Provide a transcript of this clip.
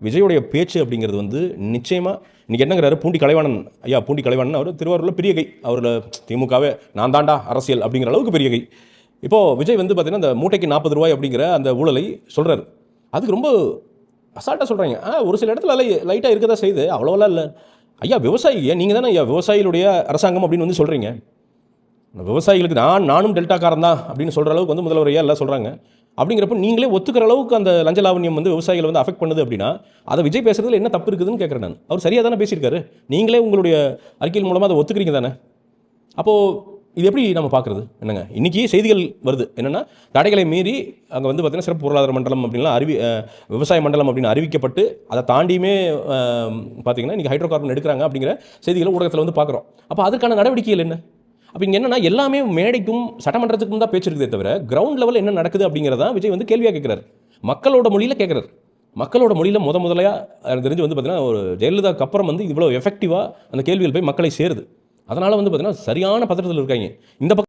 விஜயோடைய பேச்சு அப்படிங்கிறது வந்து நிச்சயமாக இன்றைக்கி என்னங்கிறாரு, பூண்டி கலைவாணன் ஐயா, பூண்டி கலைவாணன் அவர் திருவாரூரில் பெரிய கை, அவரில் திமுகவே நான் தாண்டா அரசியல் அப்படிங்கிற அளவுக்கு பெரிய கை. இப்போது விஜய் வந்து பார்த்தீங்கன்னா அந்த மூட்டைக்கு 40 ரூபாய் அப்படிங்கிற அந்த ஊழலை சொல்கிறார். அதுக்கு ரொம்ப அசால்ட்டாக சொல்கிறாங்க. ஒரு சில இடத்துல லைட்டாக இருக்க தான் செய்யுது, அவ்வளோலாம் இல்லை. ஐயா விவசாயிங்க, நீங்கள் தானே ஐயா விவசாயிகளுடைய அரசாங்கம் அப்படின்னு வந்து சொல்கிறீங்க. விவசாயிகளுக்கு நானும் டெல்டாக்காரன் தான் அப்படின்னு சொல்கிற அளவுக்கு வந்து முதல்வர் ஐயா எல்லாம் சொல்கிறாங்க. அப்படிங்கிறப்ப நீங்களே ஒத்துக்கிற அளவுக்கு அந்த லஞ்ச லாவண்யம் வந்து விவசாயிகளை வந்து அஃபெக்ட் பண்ணுது அப்படின்னா அதை விஜய் பேசுறதுல என்ன தப்பு இருக்குதுன்னு கேட்குறேன் நான். அவர் சரியாக தானே பேசியிருக்காரு, நீங்களே உங்களுடைய அறிக்கையின் மூலமாக அதை ஒத்துக்கிறீங்க தானே. அப்போது இது எப்படி நம்ம பார்க்குறது என்னங்க? இன்றைக்கி செய்திகள் வருது என்னென்னா, தடைகளை மீறி அங்கே வந்து பார்த்திங்கன்னா சிறப்பு பொருளாதார மண்டலம் அப்படின்லாம் விவசாய மண்டலம் அப்படின்னு அறிவிக்கப்பட்டு அதை தாண்டியுமே பார்த்திங்கன்னா இன்றைக்கி ஹைட்ரோ கார்பன் எடுக்கிறாங்க அப்படிங்கிற செய்திகளை ஊடகத்தில் வந்து பார்க்குறோம். அப்போ அதுக்கான நடவடிக்கைகள் என்ன? அப்போ இங்கே என்னென்னா எல்லாமே மேடைக்கும் சட்டமன்றத்துக்கும் தான் பேச்சு இருக்குதே தவிர கிரவுண்ட் லெவலில் என்ன நடக்குது அப்படிங்கிறதான் விஜய் வந்து கேள்வியாக கேட்குறாரு. மக்களோட மொழியில் கேட்குறாரு. மக்களோட மொழியில் முதலையாக எனக்கு தெரிஞ்சு வந்து பார்த்திங்கன்னா ஒரு ஜெயலலிதாவுக்கு அப்புறம் வந்து இவ்வளோ எஃபெக்டிவாக அந்த கேள்விகள் போய் மக்களை சேருது. அதனால் வந்து பார்த்திங்கன்னா சரியான பத்திரத்தில் இருக்காங்க. இந்த